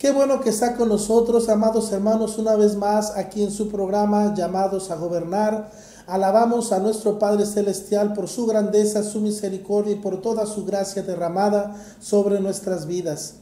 Qué bueno que está con nosotros, amados hermanos, una vez más aquí en su programa Llamados a Gobernar. Alabamos a nuestro Padre Celestial por su grandeza, su misericordia y por toda su gracia derramada sobre nuestras vidas.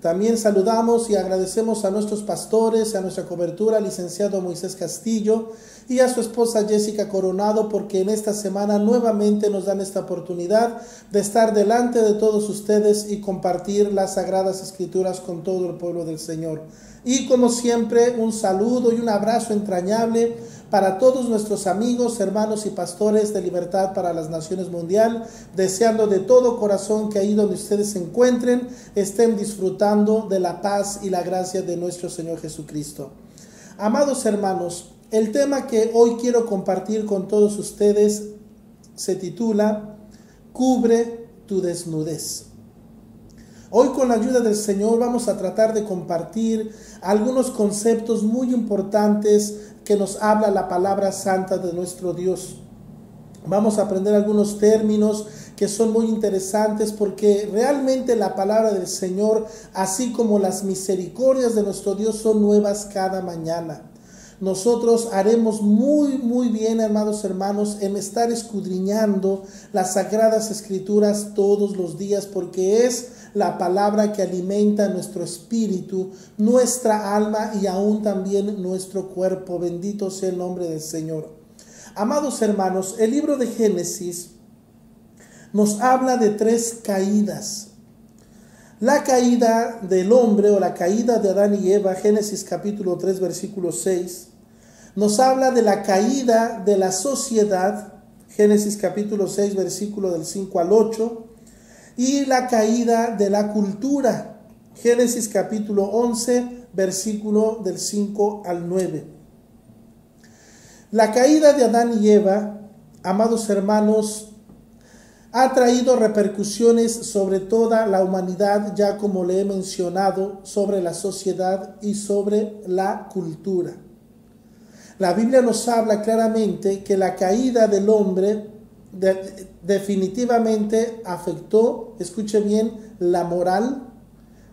También saludamos y agradecemos a nuestros pastores, a nuestra cobertura, licenciado Moisés Castillo y a su esposa Jessica Coronado, porque en esta semana nuevamente nos dan esta oportunidad de estar delante de todos ustedes y compartir las Sagradas Escrituras con todo el pueblo del Señor. Y como siempre, un saludo y un abrazo entrañable para todos nuestros amigos, hermanos y pastores de Libertad para las Naciones Mundial, deseando de todo corazón que ahí donde ustedes se encuentren, estén disfrutando de la paz y la gracia de nuestro Señor Jesucristo. Amados hermanos, el tema que hoy quiero compartir con todos ustedes se titula Cubre tu desnudez. Hoy con la ayuda del Señor vamos a tratar de compartir algunos conceptos muy importantes que nos habla la palabra santa de nuestro Dios. Vamos a aprender algunos términos que son muy interesantes porque realmente la palabra del Señor, así como las misericordias de nuestro Dios, son nuevas cada mañana. Nosotros haremos muy bien, amados hermanos, en estar escudriñando las Sagradas Escrituras todos los días, porque es la palabra que alimenta nuestro espíritu, nuestra alma y aún también nuestro cuerpo. Bendito sea el nombre del Señor. Amados hermanos, el libro de Génesis nos habla de 3 caídas. La caída del hombre o la caída de Adán y Eva, Génesis capítulo 3, versículo 6, nos habla de la caída de la sociedad, Génesis capítulo 6, versículo del 5 al 8, y la caída de la cultura, Génesis capítulo 11, versículo del 5 al 9. La caída de Adán y Eva, amados hermanos, ha traído repercusiones sobre toda la humanidad, ya como le he mencionado, sobre la sociedad y sobre la cultura. La Biblia nos habla claramente que la caída del hombre definitivamente afectó, escuche bien, la moral,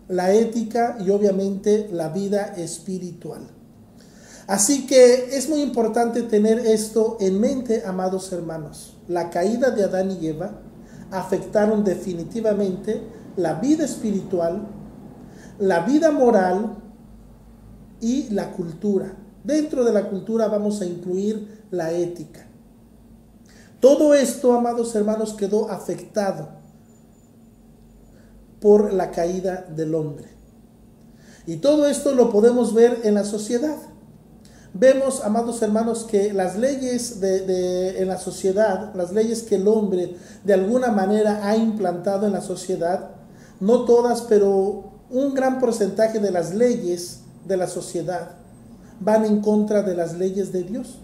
la ética y obviamente la vida espiritual. Así que es muy importante tener esto en mente, amados hermanos. La caída de Adán y Eva afectaron definitivamente la vida espiritual, la vida moral y la cultura. Dentro de la cultura vamos a incluir la ética. Todo esto, amados hermanos, quedó afectado por la caída del hombre. Y todo esto lo podemos ver en la sociedad. Vemos, amados hermanos, que las leyes en la sociedad, las leyes que el hombre de alguna manera ha implantado en la sociedad, no todas, pero un gran porcentaje de las leyes de la sociedad van en contra de las leyes de Dios.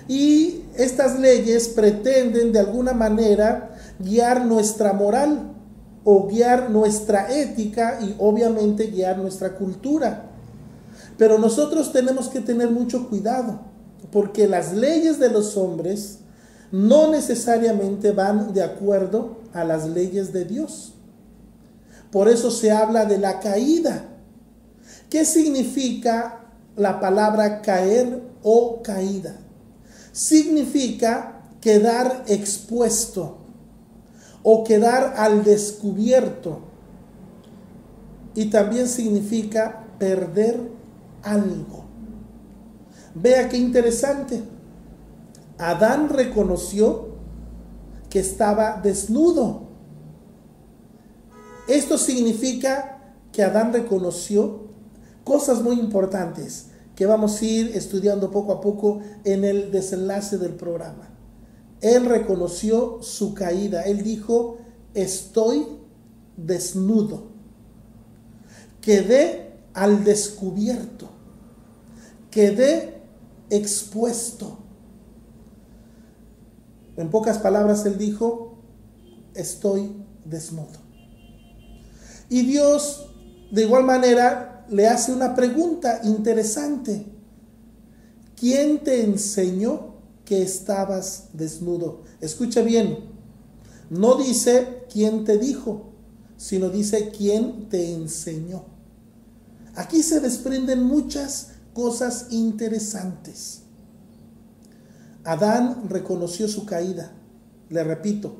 Y estas leyes pretenden de alguna manera guiar nuestra moral o guiar nuestra ética y obviamente guiar nuestra cultura. Pero nosotros tenemos que tener mucho cuidado, porque las leyes de los hombres no necesariamente van de acuerdo a las leyes de Dios. Por eso se habla de la caída. ¿Qué significa la palabra caer o caída? Significa quedar expuesto o quedar al descubierto. Y también significa perder algo. Vea qué interesante. Adán reconoció que estaba desnudo. Esto significa que Adán reconoció cosas muy importantes que vamos a ir estudiando poco a poco en el desenlace del programa. Él reconoció su caída. Él dijo: estoy desnudo. Quedé al descubierto. Quedé expuesto. En pocas palabras, él dijo: estoy desnudo. Y Dios, de igual manera, le hace una pregunta interesante. ¿Quién te enseñó que estabas desnudo? Escucha bien. No dice quién te dijo, sino dice quién te enseñó. Aquí se desprenden muchas cosas interesantes. Adán reconoció su caída, le repito,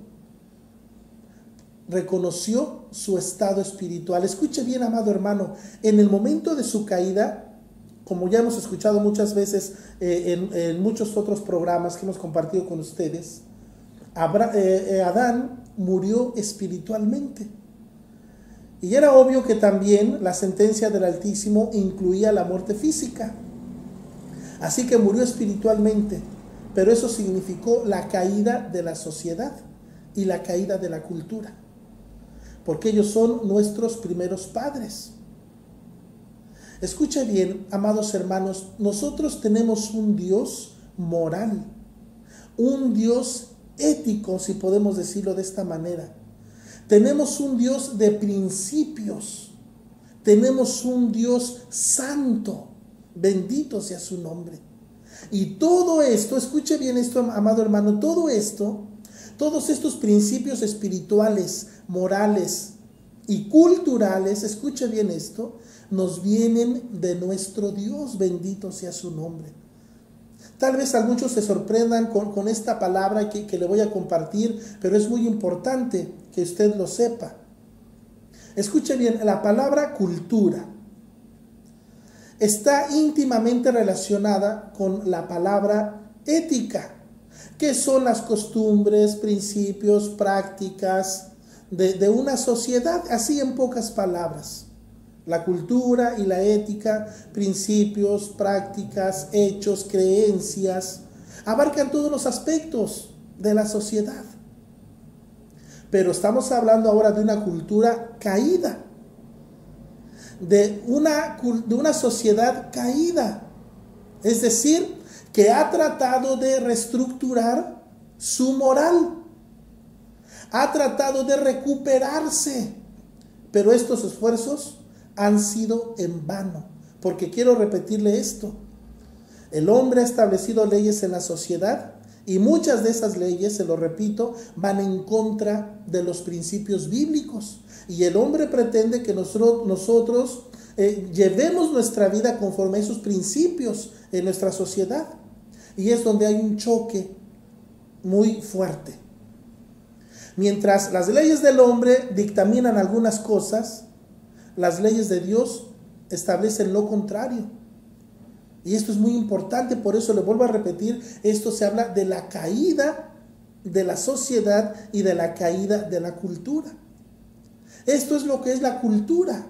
reconoció su estado espiritual. Escuche bien, amado hermano, en el momento de su caída, como ya hemos escuchado muchas veces en muchos otros programas que hemos compartido con ustedes, Adán murió espiritualmente. Y era obvio que también la sentencia del Altísimo incluía la muerte física. Así que murió espiritualmente, pero eso significó la caída de la sociedad y la caída de la cultura, porque ellos son nuestros primeros padres. Escucha bien, amados hermanos, nosotros tenemos un Dios moral, un Dios ético, si podemos decirlo de esta manera. Tenemos un Dios de principios, tenemos un Dios santo, bendito sea su nombre. Y todo esto, escuche bien esto, amado hermano, todo esto, todos estos principios espirituales, morales y culturales, escuche bien esto, nos vienen de nuestro Dios, bendito sea su nombre. Tal vez a muchos se sorprendan con esta palabra que le voy a compartir, pero es muy importante que usted lo sepa. Escuche bien, la palabra cultura está íntimamente relacionada con la palabra ética, que son las costumbres, principios, prácticas de una sociedad, así en pocas palabras. La cultura y la ética, principios, prácticas, hechos, creencias, abarcan todos los aspectos de la sociedad. Pero estamos hablando ahora de una cultura caída, de una sociedad caída, es decir, que ha tratado de reestructurar su moral, ha tratado de recuperarse, pero estos esfuerzos han sido en vano, porque quiero repetirle esto: el hombre ha establecido leyes en la sociedad y muchas de esas leyes, se lo repito, van en contra de los principios bíblicos, y el hombre pretende que nosotros llevemos nuestra vida conforme a esos principios en nuestra sociedad, y es donde hay un choque muy fuerte. Mientras las leyes del hombre dictaminan algunas cosas, las leyes de Dios establecen lo contrario. Y esto es muy importante, por eso le vuelvo a repetir, esto se habla de la caída de la sociedad y de la caída de la cultura. Esto es lo que es la cultura.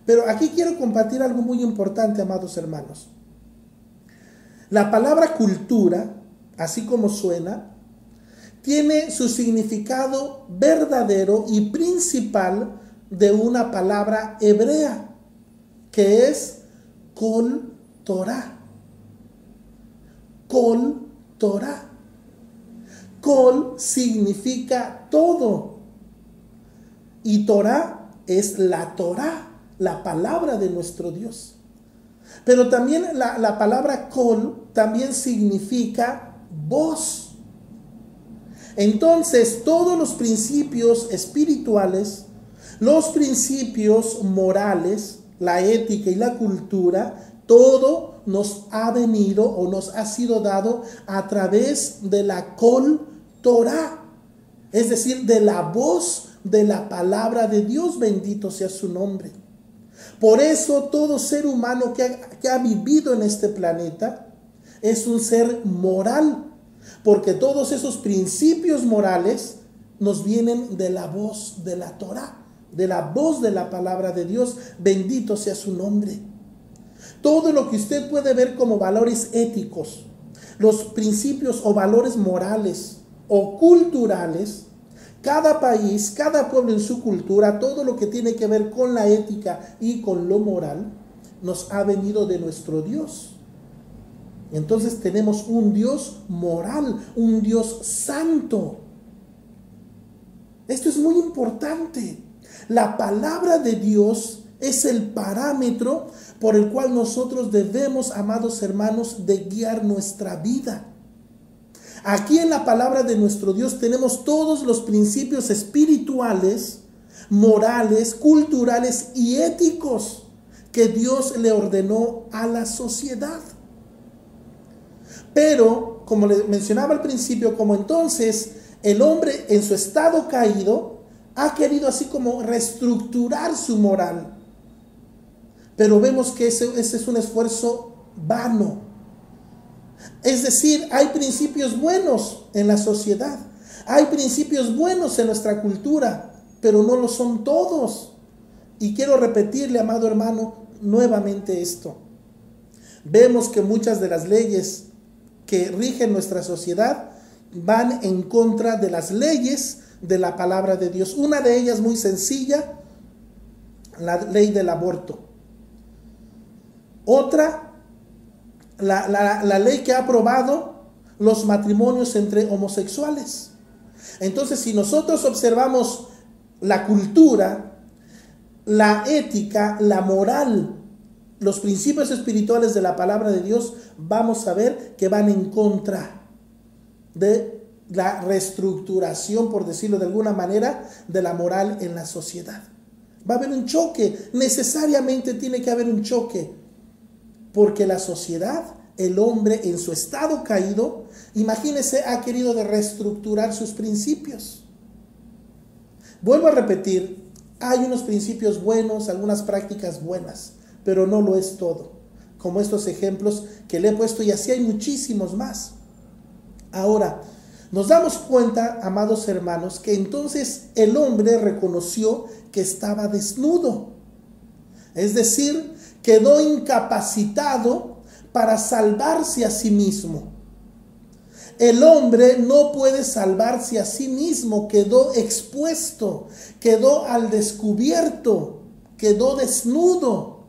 Pero aquí quiero compartir algo muy importante, amados hermanos. La palabra cultura, así como suena, tiene su significado verdadero y principal de una palabra hebrea, que es Kol Torah. Kol Torah. Kol significa todo, y Torah es la Torah, la palabra de nuestro Dios. Pero también la palabra Kol también significa voz. Entonces, todos los principios espirituales, los principios morales, la ética y la cultura, todo nos ha venido o nos ha sido dado a través de la Kol Torah, es decir, de la voz de la palabra de Dios, bendito sea su nombre. Por eso todo ser humano que ha vivido en este planeta es un ser moral, porque todos esos principios morales nos vienen de la voz de la Torah, de la voz de la palabra de Dios, bendito sea su nombre. Todo lo que usted puede ver como valores éticos, los principios o valores morales o culturales, cada país, cada pueblo en su cultura, todo lo que tiene que ver con la ética y con lo moral, nos ha venido de nuestro Dios. Entonces tenemos un Dios moral, un Dios santo. Esto es muy importante. La palabra de Dios es el parámetro por el cual nosotros debemos, amados hermanos, de guiar nuestra vida. Aquí en la palabra de nuestro Dios tenemos todos los principios espirituales, morales, culturales y éticos que Dios le ordenó a la sociedad. Pero, como le mencionaba al principio, como entonces el hombre en su estado caído ha querido así como reestructurar su moral. Pero vemos que ese es un esfuerzo vano. Es decir, hay principios buenos en la sociedad, hay principios buenos en nuestra cultura, pero no lo son todos. Y quiero repetirle, amado hermano, nuevamente esto. Vemos que muchas de las leyes que rigen nuestra sociedad van en contra de las leyes de la palabra de Dios. Una de ellas muy sencilla, la ley del aborto. Otra, la ley que ha aprobado los matrimonios entre homosexuales. Entonces, si nosotros observamos la cultura, la ética, la moral, los principios espirituales de la palabra de Dios, vamos a ver que van en contra de la reestructuración, por decirlo de alguna manera, de la moral en la sociedad. Va a haber un choque, necesariamente tiene que haber un choque, porque la sociedad, el hombre en su estado caído, imagínese, ha querido de reestructurar sus principios. Vuelvo a repetir, hay unos principios buenos, algunas prácticas buenas, pero no lo es todo, como estos ejemplos que le he puesto, y así hay muchísimos más. Ahora, nos damos cuenta, amados hermanos, que entonces el hombre reconoció que estaba desnudo. Es decir, quedó incapacitado para salvarse a sí mismo. El hombre no puede salvarse a sí mismo, quedó expuesto, quedó al descubierto, quedó desnudo,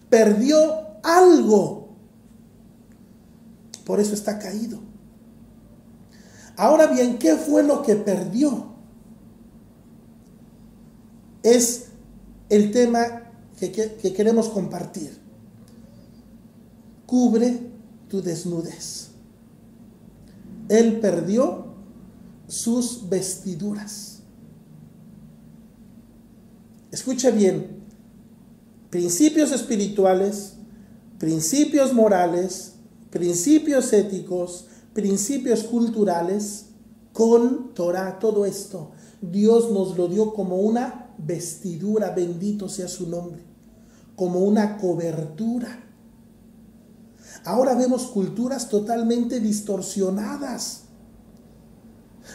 perdió algo. Por eso está caído. Ahora bien, ¿qué fue lo que perdió? Es el tema que queremos compartir. Cubre tu desnudez. Él perdió sus vestiduras. Escuche bien, principios espirituales, principios morales, principios éticos, principios culturales, con Torah, todo esto, Dios nos lo dio como una vestidura, bendito sea su nombre, como una cobertura. Ahora vemos culturas totalmente distorsionadas.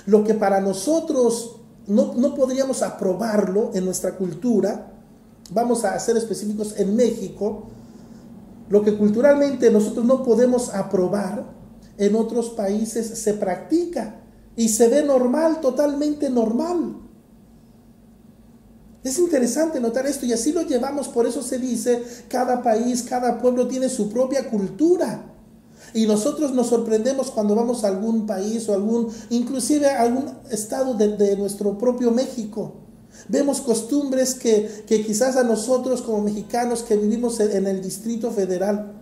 Lo que para nosotros no podríamos aprobarlo en nuestra cultura, vamos a ser específicos, en México, lo que culturalmente nosotros no podemos aprobar, en otros países se practica y se ve normal, totalmente normal. Es interesante notar esto, y así lo llevamos. Por eso se dice, cada país, cada pueblo tiene su propia cultura. Y nosotros nos sorprendemos cuando vamos a algún país o inclusive a algún estado de nuestro propio México. Vemos costumbres que quizás a nosotros como mexicanos que vivimos en el Distrito Federal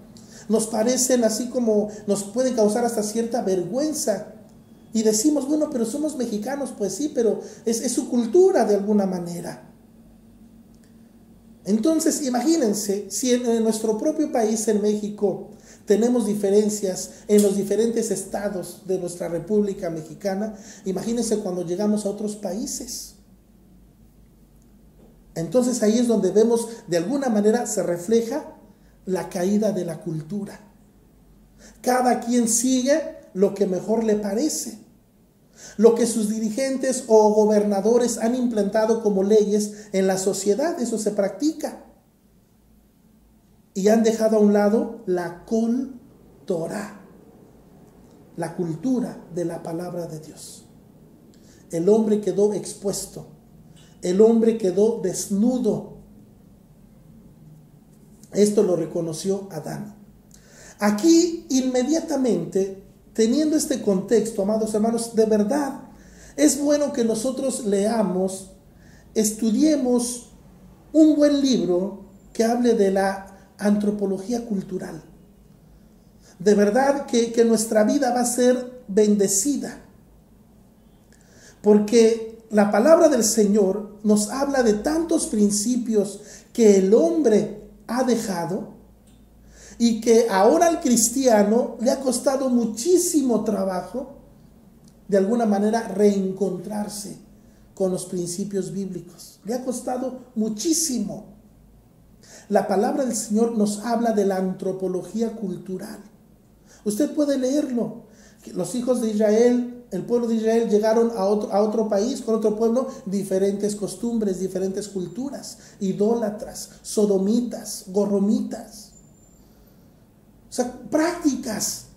nos parecen así como nos pueden causar hasta cierta vergüenza. Y decimos, bueno, pero somos mexicanos. Pues sí, pero es su cultura de alguna manera. Entonces, imagínense, si en nuestro propio país, en México, tenemos diferencias en los diferentes estados de nuestra República Mexicana, imagínense cuando llegamos a otros países. Entonces ahí es donde vemos, de alguna manera se refleja la caída de la cultura. Cada quien sigue lo que mejor le parece, lo que sus dirigentes o gobernadores han implantado como leyes en la sociedad. Eso se practica. Y han dejado a un lado la Kol Torah, la cultura de la palabra de Dios. El hombre quedó expuesto, el hombre quedó desnudo. Esto lo reconoció Adán. Aquí inmediatamente, teniendo este contexto, amados hermanos, de verdad es bueno que nosotros leamos, estudiemos un buen libro que hable de la antropología cultural. De verdad que nuestra vida va a ser bendecida, porque la palabra del Señor nos habla de tantos principios que el hombre ha dejado y que ahora al cristiano le ha costado muchísimo trabajo, de alguna manera, reencontrarse con los principios bíblicos. Le ha costado muchísimo. La palabra del Señor nos habla de la antropología cultural. Usted puede leerlo. Los hijos de Israel, el pueblo de Israel, llegaron a otro país, con otro pueblo, diferentes costumbres, diferentes culturas, idólatras, sodomitas, gorromitas. O sea, prácticas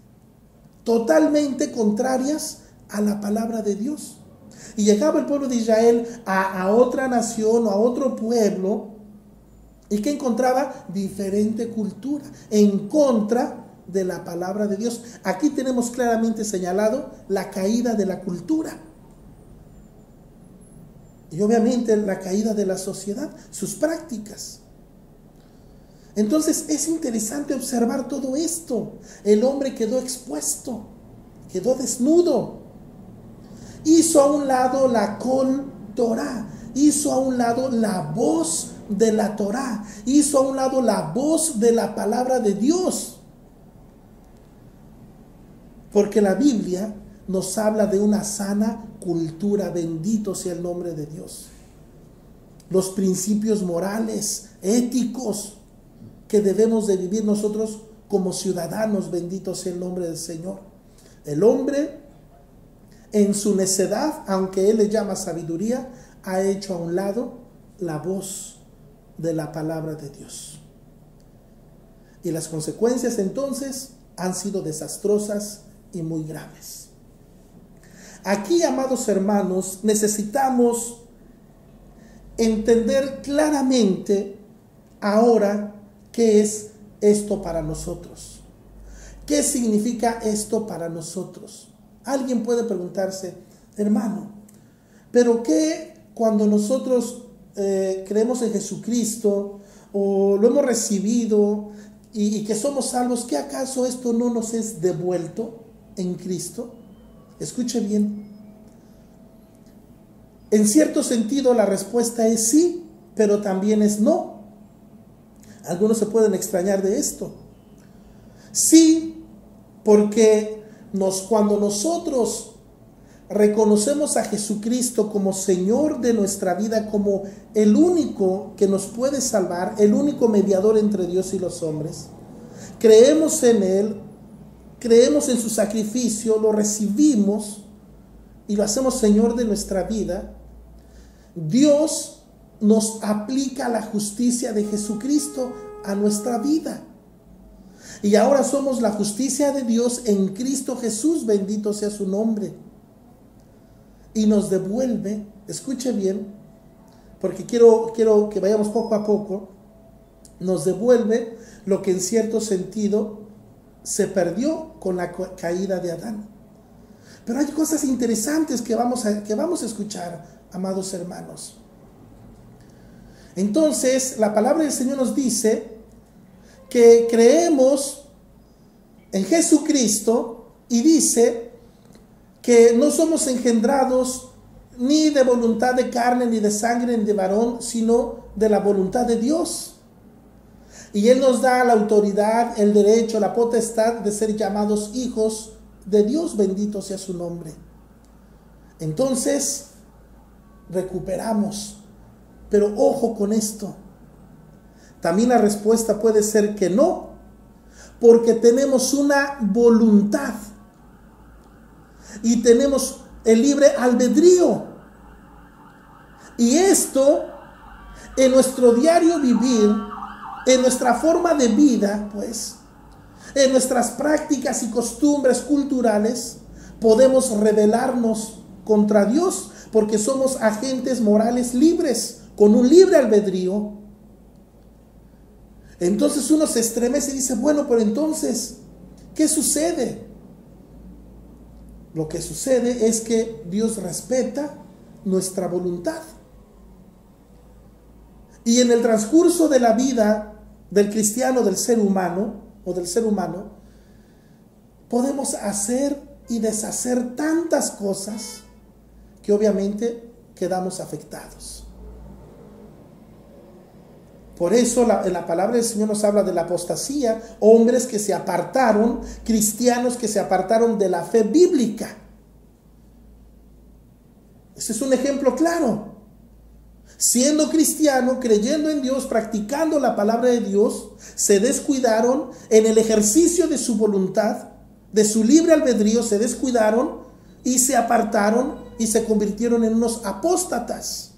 totalmente contrarias a la palabra de Dios. Y llegaba el pueblo de Israel a otra nación o a otro pueblo, y que encontraba diferente cultura en contra de la palabra de Dios. Aquí tenemos claramente señalado la caída de la cultura. Y obviamente la caída de la sociedad, sus prácticas. Entonces es interesante observar todo esto. El hombre quedó expuesto, quedó desnudo. Hizo a un lado la Kol Torah, hizo a un lado la voz de la Torah, hizo a un lado la voz de la palabra de Dios. Porque la Biblia nos habla de una sana cultura, bendito sea el nombre de Dios. Los principios morales, éticos, que debemos de vivir nosotros como ciudadanos, bendito sea el nombre del Señor. El hombre, en su necedad, aunque él le llama sabiduría, ha hecho a un lado la voz de la palabra de Dios. Y las consecuencias entonces han sido desastrosas y muy graves. Aquí, amados hermanos, necesitamos entender claramente ahora qué es esto para nosotros. ¿Qué significa esto para nosotros? Alguien puede preguntarse, hermano, ¿pero qué cuando nosotros creemos en Jesucristo o lo hemos recibido y que somos salvos, ¿qué acaso esto no nos es devuelto en Cristo? Escuche bien. En cierto sentido la respuesta es sí, pero también es no. Algunos se pueden extrañar de esto. Sí, porque cuando nosotros reconocemos a Jesucristo como Señor de nuestra vida, como el único que nos puede salvar, el único mediador entre Dios y los hombres, creemos en Él, creemos en su sacrificio, lo recibimos y lo hacemos Señor de nuestra vida, Dios nos aplica la justicia de Jesucristo a nuestra vida. Y ahora somos la justicia de Dios en Cristo Jesús, bendito sea su nombre. Y nos devuelve, escuche bien, porque quiero que vayamos poco a poco, nos devuelve lo que en cierto sentido se perdió con la caída de Adán. Pero hay cosas interesantes que vamos a escuchar, amados hermanos. Entonces, la palabra del Señor nos dice que creemos en Jesucristo y dice que no somos engendrados ni de voluntad de carne, ni de sangre, ni de varón, sino de la voluntad de Dios. Y Él nos da la autoridad, el derecho, la potestad de ser llamados hijos de Dios, bendito sea su nombre. Entonces, recuperamos. Pero ojo con esto. También la respuesta puede ser que no, porque tenemos una voluntad y tenemos el libre albedrío. Y esto, en nuestro diario vivir, en nuestra forma de vida, pues, en nuestras prácticas y costumbres culturales, podemos rebelarnos contra Dios, porque somos agentes morales libres, con un libre albedrío. Entonces uno se estremece y dice, bueno, pero entonces, ¿qué sucede? Lo que sucede es que Dios respeta nuestra voluntad. Y en el transcurso de la vida del cristiano, del ser humano, podemos hacer y deshacer tantas cosas que obviamente quedamos afectados. Por eso en la palabra del Señor nos habla de la apostasía, hombres que se apartaron, cristianos que se apartaron de la fe bíblica. Ese es un ejemplo claro. Siendo cristiano, creyendo en Dios, practicando la palabra de Dios, se descuidaron en el ejercicio de su voluntad, de su libre albedrío, se descuidaron y se apartaron y se convirtieron en unos apóstatas.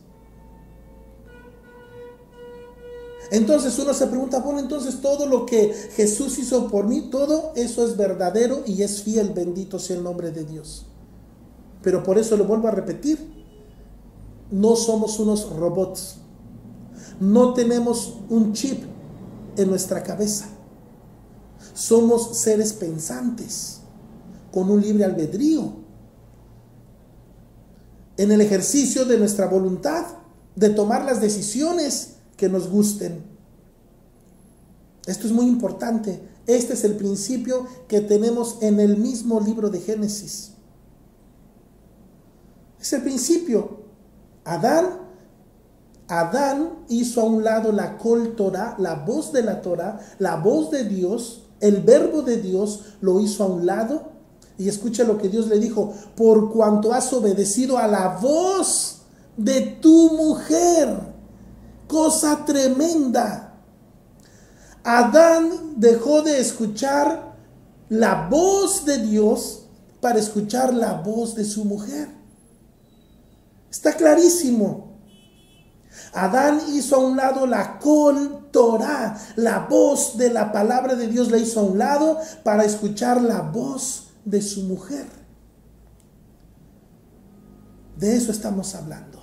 Entonces uno se pregunta, bueno, entonces todo lo que Jesús hizo por mí, todo eso es verdadero y es fiel, bendito sea el nombre de Dios. Pero por eso lo vuelvo a repetir, no somos unos robots, no tenemos un chip en nuestra cabeza, somos seres pensantes, con un libre albedrío, en el ejercicio de nuestra voluntad, de tomar las decisiones que nos gusten. Esto es muy importante. Este es el principio que tenemos en el mismo libro de Génesis. Es el principio. Adán hizo a un lado la Kol Torah, la voz de la Torah, la voz de Dios, el verbo de Dios, lo hizo a un lado. Y escucha lo que Dios le dijo: por cuanto has obedecido a la voz de tu mujer. Cosa tremenda. Adán dejó de escuchar la voz de Dios para escuchar la voz de su mujer. Está clarísimo. Adán hizo a un lado la Kol Torah, la voz de la palabra de Dios la hizo a un lado para escuchar la voz de su mujer. De eso estamos hablando.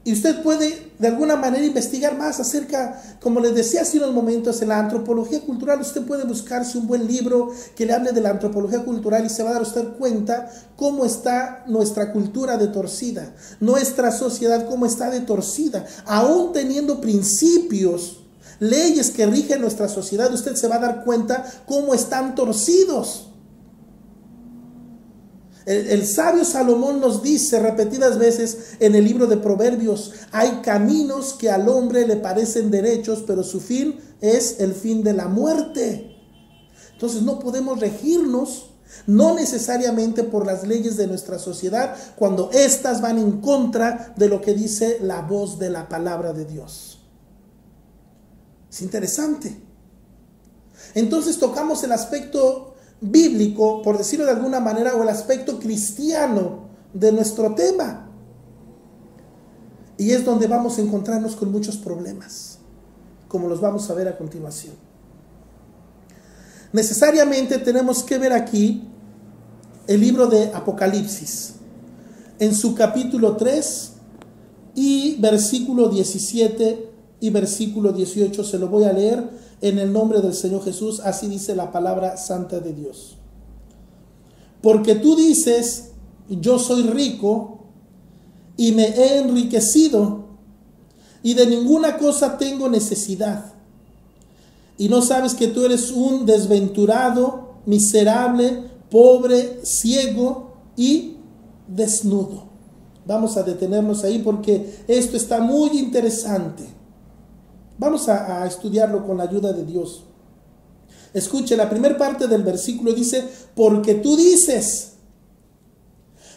Y usted puede de alguna manera investigar más acerca, como les decía hace unos momentos, en la antropología cultural. Usted puede buscarse un buen libro que le hable de la antropología cultural y se va a dar usted cuenta cómo está nuestra cultura de torcida, nuestra sociedad cómo está de torcida, aún teniendo principios, leyes que rigen nuestra sociedad. Usted se va a dar cuenta cómo están torcidos. El sabio Salomón nos dice repetidas veces en el libro de Proverbios: hay caminos que al hombre le parecen derechos, pero su fin es el fin de la muerte. Entonces no podemos regirnos, no necesariamente por las leyes de nuestra sociedad, cuando éstas van en contra de lo que dice la voz de la palabra de Dios. Es interesante. Entonces tocamos el aspecto bíblico, por decirlo de alguna manera, o el aspecto cristiano de nuestro tema. Y es donde vamos a encontrarnos con muchos problemas, como los vamos a ver a continuación. Necesariamente tenemos que ver aquí el libro de Apocalipsis, en su capítulo 3 y versículo 17 y versículo 18. Se lo voy a leer en el nombre del Señor Jesús. Así dice la palabra santa de Dios. Porque tú dices: yo soy rico y me he enriquecido y de ninguna cosa tengo necesidad. Y no sabes que tú eres un desventurado, miserable, pobre, ciego y desnudo. Vamos a detenernos ahí porque esto está muy interesante. Vamos a estudiarlo con la ayuda de Dios. Escuche, la primera parte del versículo dice: porque tú dices.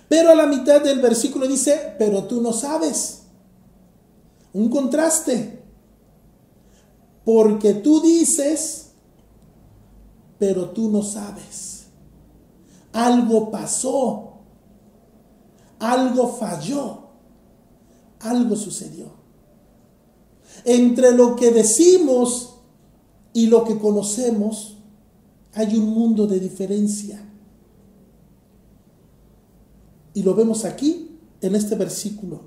Pero a la mitad del versículo dice: pero tú no sabes. Un contraste. Porque tú dices, pero tú no sabes. Algo pasó. Algo falló. Algo sucedió. Entre lo que decimos y lo que conocemos hay un mundo de diferencia. Y lo vemos aquí en este versículo.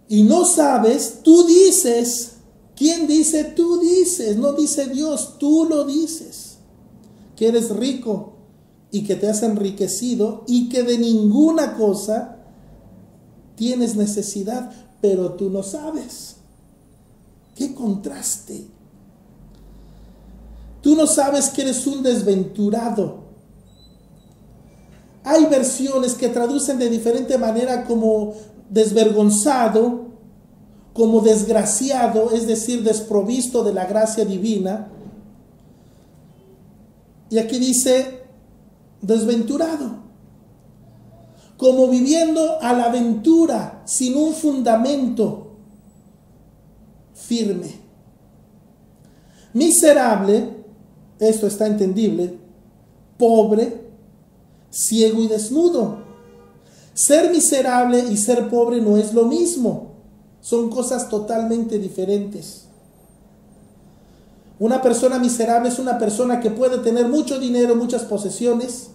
Y no sabes, tú dices. ¿Quién dice? Tú dices. No dice Dios, tú lo dices. Que eres rico y que te has enriquecido y que de ninguna cosa tienes necesidad, pero tú no sabes. ¡Qué contraste! Tú no sabes que eres un desventurado. Hay versiones que traducen de diferente manera, como desvergonzado, como desgraciado, es decir, desprovisto de la gracia divina. Y aquí dice desventurado, como viviendo a la aventura, sin un fundamento firme. Miserable, esto está entendible, pobre, ciego y desnudo. Ser miserable y ser pobre no es lo mismo, son cosas totalmente diferentes. Una persona miserable es una persona que puede tener mucho dinero, muchas posesiones,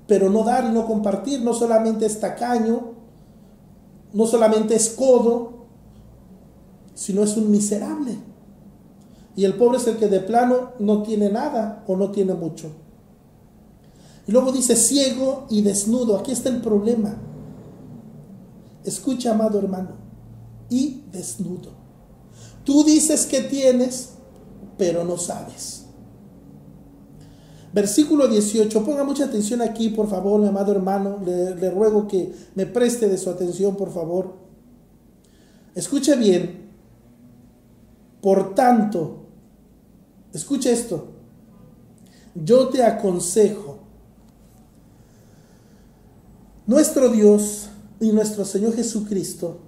pero no dar y no compartir. No solamente es tacaño, no solamente es codo, sino es un miserable. Y el pobre es el que de plano no tiene nada o no tiene mucho. Y luego dice ciego y desnudo. Aquí está el problema. Escucha, amado hermano, y desnudo. Tú dices que tienes, pero no sabes. Versículo 18, ponga mucha atención aquí, por favor, mi amado hermano, le ruego que me preste de su atención, por favor. Escuche bien. Por tanto, escuche esto, yo te aconsejo, nuestro Dios y nuestro Señor Jesucristo,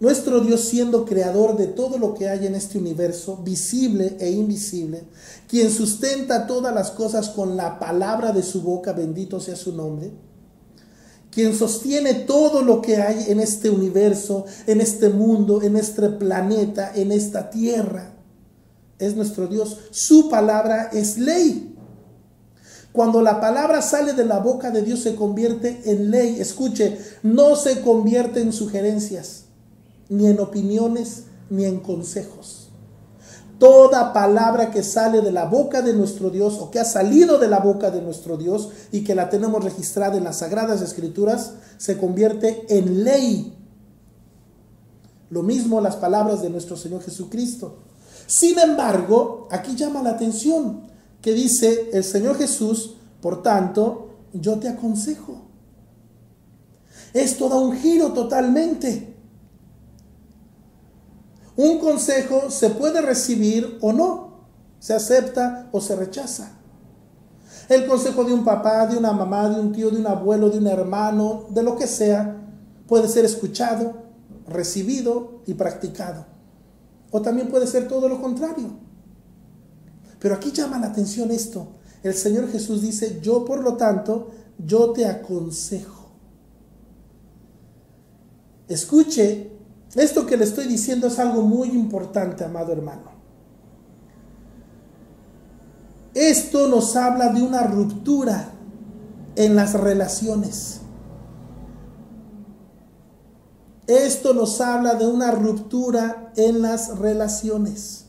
nuestro Dios siendo creador de todo lo que hay en este universo, visible e invisible, quien sustenta todas las cosas con la palabra de su boca, bendito sea su nombre, quien sostiene todo lo que hay en este universo, en este mundo, en este planeta, en esta tierra, es nuestro Dios. Su palabra es ley. Cuando la palabra sale de la boca de Dios se convierte en ley. Escuche, no se convierte en sugerencias, ni en opiniones, ni en consejos. Toda palabra que sale de la boca de nuestro Dios o que ha salido de la boca de nuestro Dios y que la tenemos registrada en las Sagradas Escrituras se convierte en ley. Lo mismo las palabras de nuestro Señor Jesucristo. Sin embargo, aquí llama la atención que dice el Señor Jesús, por tanto, yo te aconsejo. Esto da un giro totalmente. Un consejo se puede recibir o no, se acepta o se rechaza. El consejo de un papá, de una mamá, de un tío, de un abuelo, de un hermano, de lo que sea, puede ser escuchado, recibido y practicado. O también puede ser todo lo contrario. Pero aquí llama la atención esto. El Señor Jesús dice, yo por lo tanto, yo te aconsejo. Escuche, esto que le estoy diciendo es algo muy importante, amado hermano. Esto nos habla de una ruptura en las relaciones. Esto nos habla de una ruptura en las relaciones.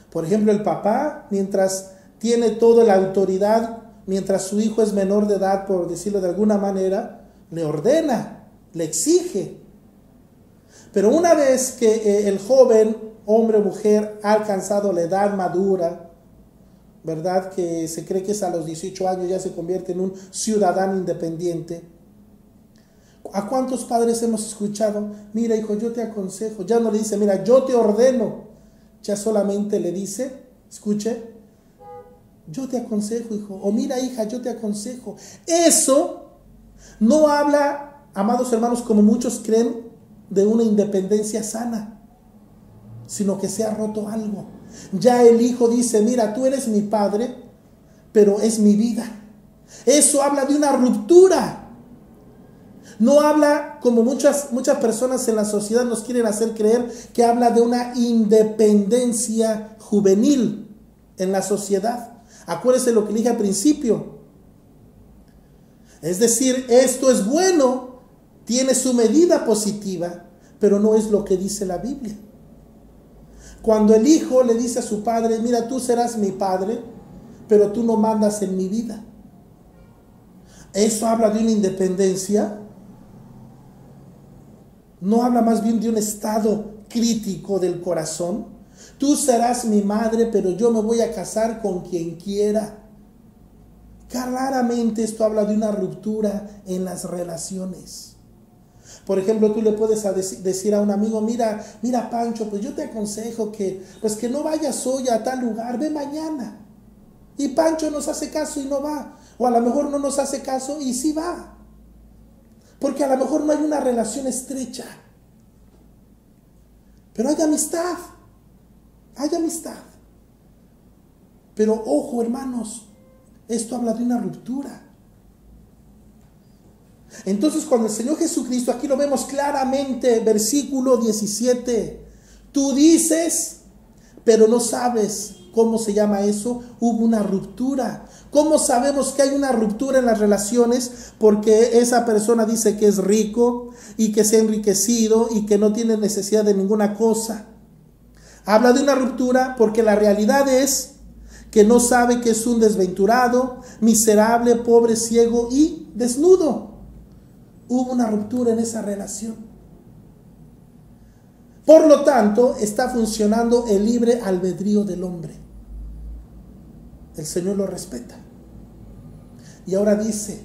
Por ejemplo, el papá, mientras tiene toda la autoridad, mientras su hijo es menor de edad, por decirlo de alguna manera, le ordena, le exige. Pero una vez que el joven, hombre o mujer, ha alcanzado la edad madura, ¿verdad? Que se cree que es a los 18 años, ya se convierte en un ciudadano independiente. ¿A cuántos padres hemos escuchado? Mira, hijo, yo te aconsejo. Ya no le dice, mira, yo te ordeno. Ya solamente le dice, escuche, yo te aconsejo, hijo. O mira, hija, yo te aconsejo. Eso no habla, amados hermanos, como muchos creen, de una independencia sana, sino que se ha roto algo. Ya el hijo dice, mira, tú eres mi padre, pero es mi vida. Eso habla de una ruptura. No habla, como muchas personas en la sociedad nos quieren hacer creer, que habla de una independencia juvenil en la sociedad. Acuérdese lo que dije al principio. Es decir, esto es bueno, tiene su medida positiva, pero no es lo que dice la Biblia. Cuando el hijo le dice a su padre, mira, tú serás mi padre, pero tú no mandas en mi vida. Eso habla de una independencia. ¿No habla más bien de un estado crítico del corazón? Tú serás mi madre, pero yo me voy a casar con quien quiera. Claramente esto habla de una ruptura en las relaciones. Por ejemplo, tú le puedes decir a un amigo, mira Pancho, pues yo te aconsejo que no vayas hoy a tal lugar, ve mañana. Y Pancho nos hace caso y no va. O a lo mejor no nos hace caso y sí va. Porque a lo mejor no hay una relación estrecha. Pero hay amistad. Hay amistad. Pero ojo, hermanos, esto habla de una ruptura. Entonces, cuando el Señor Jesucristo, aquí lo vemos claramente, versículo 17, tú dices, pero no sabes cómo se llama eso. Hubo una ruptura. ¿Cómo sabemos que hay una ruptura en las relaciones? Porque esa persona dice que es rico y que se ha enriquecido y que no tiene necesidad de ninguna cosa. Habla de una ruptura porque la realidad es que no sabe que es un desventurado, miserable, pobre, ciego y desnudo. Hubo una ruptura en esa relación. Por lo tanto, está funcionando el libre albedrío del hombre. El Señor lo respeta. Y ahora dice,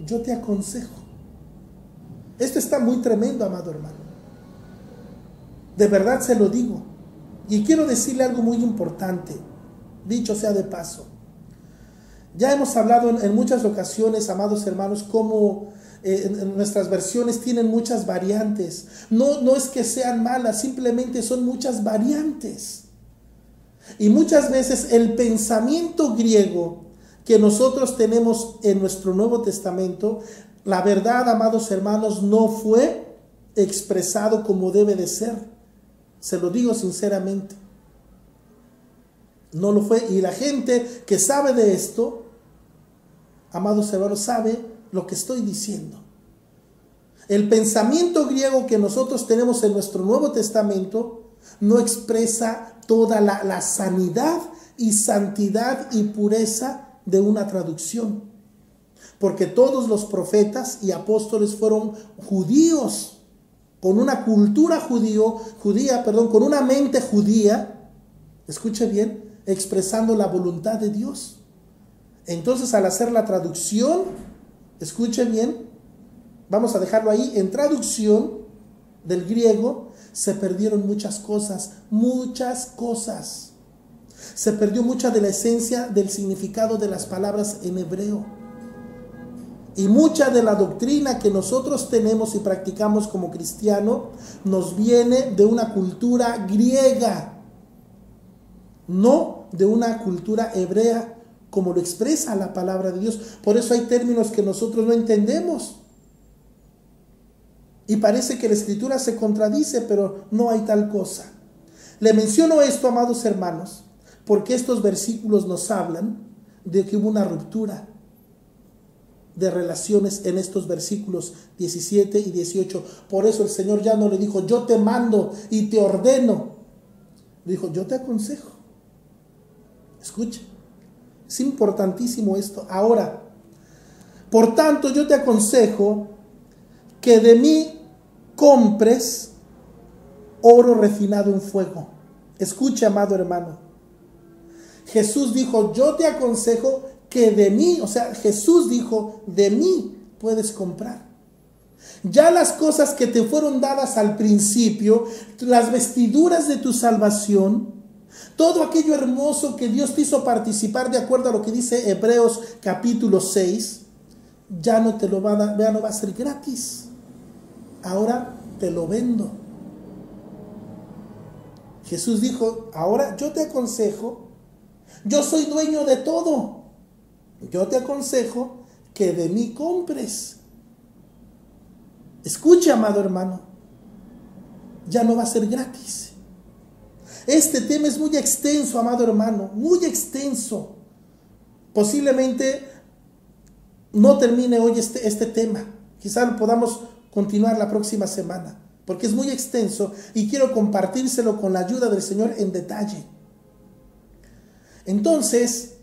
yo te aconsejo. Esto está muy tremendo, amado hermano. De verdad se lo digo. Y quiero decirle algo muy importante. Dicho sea de paso. Ya hemos hablado en muchas ocasiones, amados hermanos, cómo nuestras versiones tienen muchas variantes. No es que sean malas, simplemente son muchas variantes. Y muchas veces el pensamiento griego que nosotros tenemos en nuestro Nuevo Testamento, la verdad, amados hermanos, no fue expresado como debe de ser. Se lo digo sinceramente. No lo fue. Y la gente que sabe de esto, amados hermanos, sabe lo que estoy diciendo. El pensamiento griego que nosotros tenemos en nuestro Nuevo Testamento no expresa toda la sanidad y santidad y pureza de una traducción. Porque todos los profetas y apóstoles fueron judíos, con una cultura judía, con una mente judía, escuche bien, expresando la voluntad de Dios. Entonces, al hacer la traducción, escuche bien, vamos a dejarlo ahí, en traducción del griego, se perdieron muchas cosas. Se perdió mucha de la esencia del significado de las palabras en hebreo. Y mucha de la doctrina que nosotros tenemos y practicamos como cristianos nos viene de una cultura griega, no de una cultura hebrea, como lo expresa la palabra de Dios. Por eso hay términos que nosotros no entendemos. Y parece que la Escritura se contradice, pero no hay tal cosa. Le menciono esto, amados hermanos, porque estos versículos nos hablan de que hubo una ruptura de relaciones en estos versículos 17 y 18. Por eso el Señor ya no le dijo, yo te mando y te ordeno. Le dijo, yo te aconsejo. Escucha, es importantísimo esto. Ahora, por tanto, yo te aconsejo que de mí compres oro refinado en fuego. Escucha, amado hermano. Jesús dijo, yo te aconsejo que de mí, o sea, Jesús dijo, de mí puedes comprar. Ya las cosas que te fueron dadas al principio, las vestiduras de tu salvación, todo aquello hermoso que Dios te hizo participar de acuerdo a lo que dice Hebreos capítulo 6, ya no te lo va a dar, ya no va a ser gratis. Ahora te lo vendo. Jesús dijo, ahora yo te aconsejo, yo soy dueño de todo. Yo te aconsejo que de mí compres. Escucha, amado hermano, ya no va a ser gratis. Este tema es muy extenso, amado hermano, muy extenso. Posiblemente no termine hoy este tema. Quizá lo podamos continuar la próxima semana, porque es muy extenso y quiero compartírselo con la ayuda del Señor en detalle. Entonces,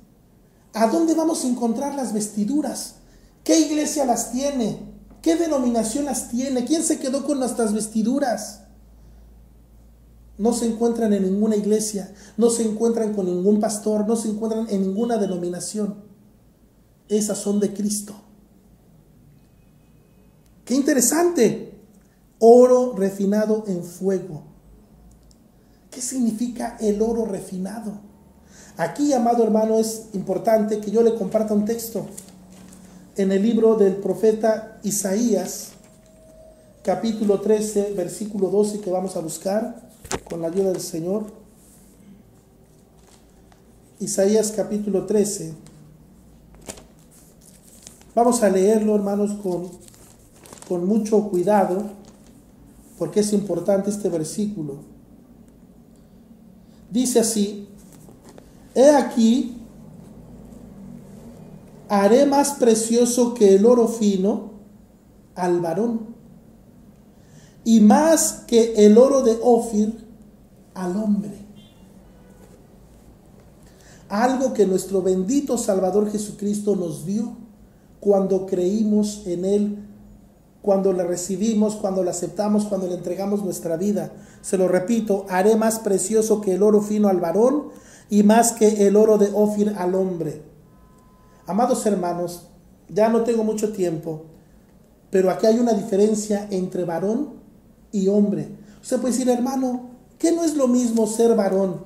¿a dónde vamos a encontrar las vestiduras? ¿Qué iglesia las tiene? ¿Qué denominación las tiene? ¿Quién se quedó con nuestras vestiduras? No se encuentran en ninguna iglesia, no se encuentran con ningún pastor, no se encuentran en ninguna denominación. esas son de Cristo. ¡Qué interesante! Oro refinado en fuego. ¿Qué significa el oro refinado? Aquí, amado hermano, es importante que yo le comparta un texto en el libro del profeta Isaías, capítulo 13, versículo 12, que vamos a buscar con la ayuda del Señor. Isaías capítulo 13. Vamos a leerlo, hermanos, con mucho cuidado, porque es importante este versículo. Dice así: he aquí, haré más precioso que el oro fino al varón, y más que el oro de Ofir al hombre. Algo que nuestro bendito Salvador Jesucristo nos dio cuando creímos en Él, cuando le recibimos, cuando le aceptamos, cuando le entregamos nuestra vida. Se lo repito: haré más precioso que el oro fino al varón y más que el oro de Ofir al hombre. Amados hermanos, ya no tengo mucho tiempo, pero aquí hay una diferencia entre varón y hombre. Usted puede decir: hermano, ¿qué no es lo mismo ser varón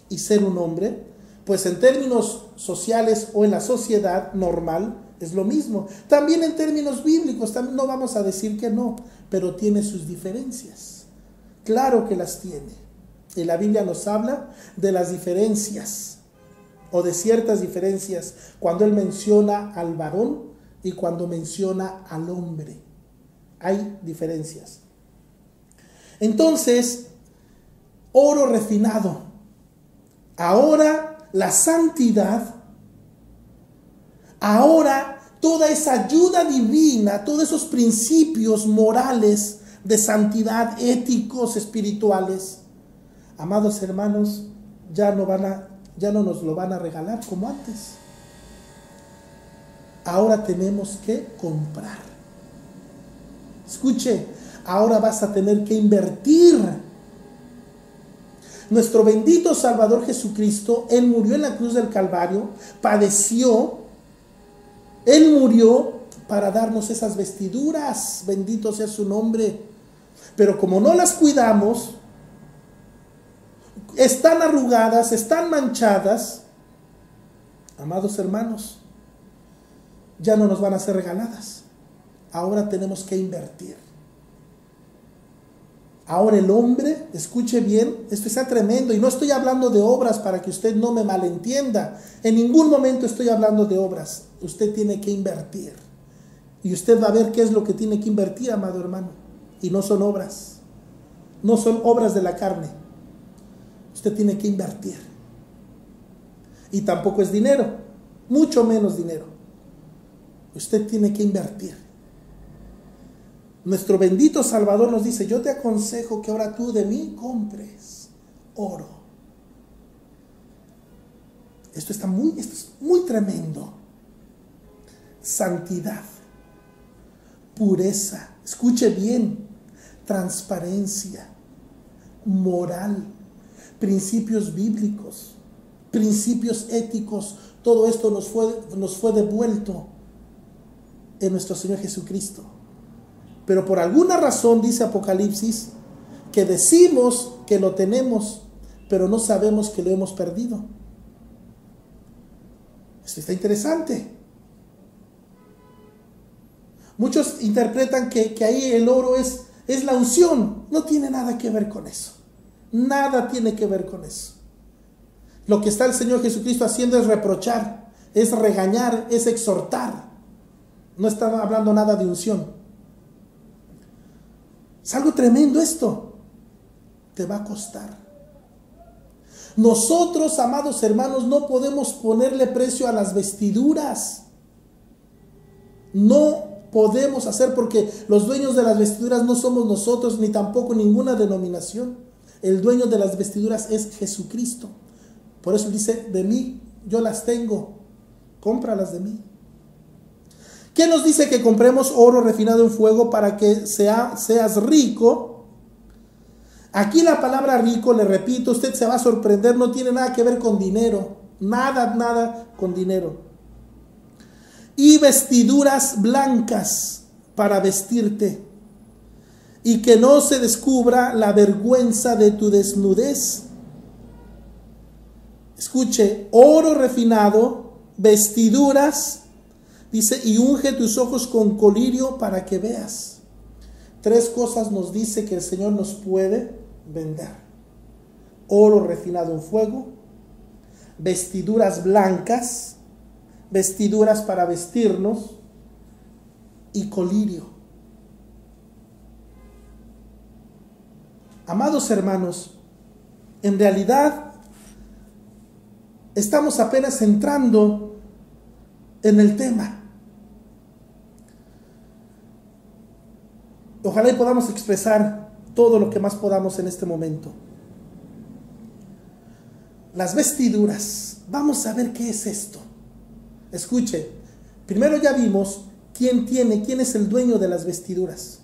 y ser un hombre? Pues en términos sociales o en la sociedad normal es lo mismo. También en términos bíblicos, también no vamos a decir que no, pero tiene sus diferencias. Claro que las tiene. Y la Biblia nos habla de las diferencias, o de ciertas diferencias, cuando Él menciona al varón y cuando menciona al hombre. Hay diferencias. Entonces, oro refinado. Ahora la santidad, ahora toda esa ayuda divina, todos esos principios morales de santidad, éticos, espirituales, amados hermanos, ya no nos lo van a regalar como antes. Ahora tenemos que comprar. Escuche, ahora vas a tener que invertir. Nuestro bendito Salvador Jesucristo, Él murió en la cruz del Calvario, padeció, Él murió para darnos esas vestiduras, bendito sea su nombre. Pero como no las cuidamos, están arrugadas, están manchadas, amados hermanos, ya no nos van a ser regaladas. Ahora tenemos que invertir. Ahora el hombre, escuche bien, esto está tremendo, y no estoy hablando de obras para que usted no me malentienda. En ningún momento estoy hablando de obras. Usted tiene que invertir. Y usted va a ver qué es lo que tiene que invertir, amado hermano. Y no son obras. No son obras de la carne. Usted tiene que invertir. Y tampoco es dinero, mucho menos dinero. Usted tiene que invertir. Nuestro bendito Salvador nos dice: yo te aconsejo que ahora tú de mí compres oro. Esto es muy tremendo. Santidad, pureza, escuche bien, transparencia, moral, principios bíblicos, principios éticos. Todo esto nos fue devuelto en nuestro Señor Jesucristo. Pero por alguna razón, dice Apocalipsis, que decimos que lo tenemos, pero no sabemos que lo hemos perdido. Esto está interesante. Muchos interpretan que ahí el oro es la unción. No tiene nada que ver con eso. Nada tiene que ver con eso. Lo que está el Señor Jesucristo haciendo es reprochar, es regañar, es exhortar. No está hablando nada de unción. Es algo tremendo esto. Te va a costar. Nosotros, amados hermanos, no podemos ponerle precio a las vestiduras. No podemos hacer, porque los dueños de las vestiduras no somos nosotros, ni tampoco ninguna denominación. El dueño de las vestiduras es Jesucristo. Por eso dice: de mí, yo las tengo, cómpralas de mí. ¿Qué nos dice? Que compremos oro refinado en fuego para que seas rico. Aquí la palabra rico, le repito, usted se va a sorprender, no tiene nada que ver con dinero. Nada con dinero. y vestiduras blancas para vestirte, y que no se descubra la vergüenza de tu desnudez. Escuche, oro refinado, vestiduras, dice, y unge tus ojos con colirio para que veas. 3 cosas nos dice que el Señor nos puede vender: oro refinado en fuego, vestiduras blancas, vestiduras para vestirnos, y colirio. Amados hermanos, en realidad estamos apenas entrando en el tema. Ojalá y podamos expresar todo lo que más podamos en este momento. Las vestiduras. Vamos a ver qué es esto. Escuche, primero ya vimos quién es el dueño de las vestiduras.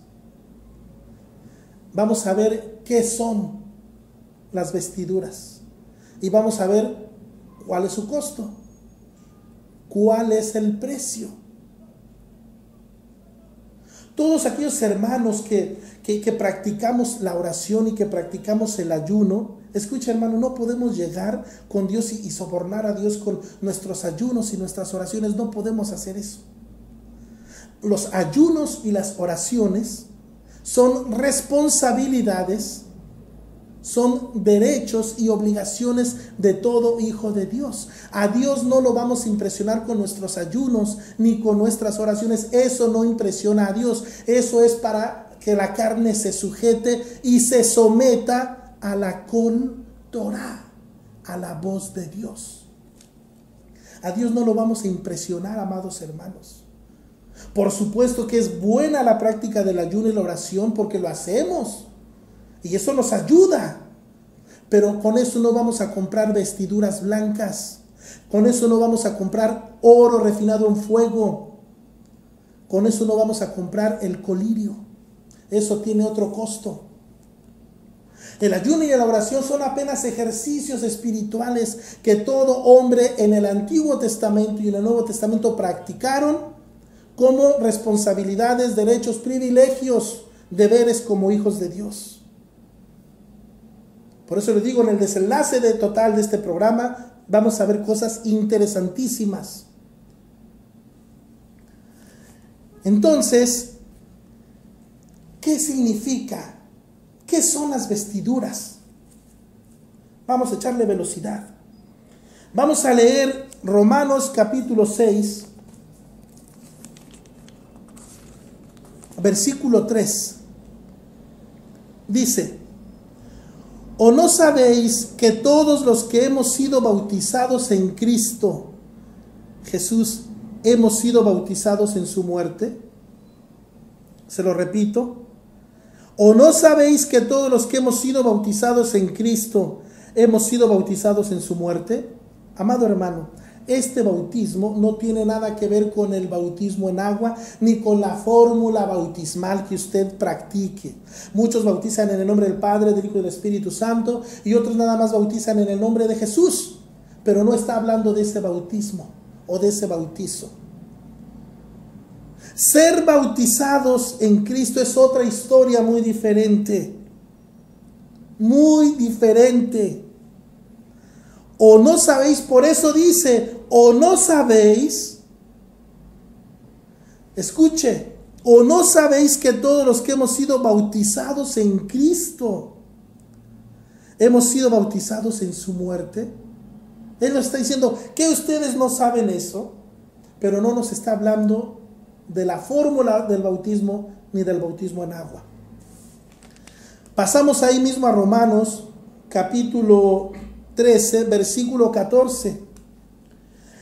Vamos a ver qué son las vestiduras. Y vamos a ver cuál es su costo. ¿Cuál es el precio? Todos aquellos hermanos que practicamos la oración y que practicamos el ayuno, escucha, hermano, no podemos llegar con Dios y sobornar a Dios con nuestros ayunos y nuestras oraciones. No podemos hacer eso. Los ayunos y las oraciones son responsabilidades, son derechos y obligaciones de todo hijo de Dios. A Dios no lo vamos a impresionar con nuestros ayunos ni con nuestras oraciones. Eso no impresiona a Dios. Eso es para que la carne se sujete y se someta a la Torah, a la voz de Dios. A Dios no lo vamos a impresionar, amados hermanos. Por supuesto que es buena la práctica del ayuno y la oración porque lo hacemos. Y eso nos ayuda. Pero con eso no vamos a comprar vestiduras blancas. Con eso no vamos a comprar oro refinado en fuego. Con eso no vamos a comprar el colirio. Eso tiene otro costo. El ayuno y la oración son apenas ejercicios espirituales que todo hombre en el Antiguo Testamento y en el Nuevo Testamento practicaron como responsabilidades, derechos, privilegios, deberes como hijos de Dios. Por eso les digo, en el desenlace total de este programa vamos a ver cosas interesantísimas. Entonces, ¿qué significa? ¿Qué son las vestiduras? Vamos a echarle velocidad. Vamos a leer Romanos capítulo 6, versículo 3. Dice: ¿o no sabéis que todos los que hemos sido bautizados en Cristo Jesús hemos sido bautizados en su muerte? Se lo repito. ¿O no sabéis que todos los que hemos sido bautizados en Cristo hemos sido bautizados en su muerte? Amado hermano, este bautismo no tiene nada que ver con el bautismo en agua ni con la fórmula bautismal que usted practique. Muchos bautizan en el nombre del Padre, del Hijo y del Espíritu Santo, y otros nada más bautizan en el nombre de Jesús, pero no está hablando de ese bautismo o de ese bautizo. Ser bautizados en Cristo es otra historia muy diferente. Muy diferente. ¿O no sabéis? Por eso dice, ¿o no sabéis? Escuche, ¿o no sabéis que todos los que hemos sido bautizados en Cristo hemos sido bautizados en su muerte? Él nos está diciendo que ustedes no saben eso, pero no nos está hablando de la fórmula del bautismo ni del bautismo en agua. Pasamos ahí mismo a Romanos capítulo 13, versículo 14.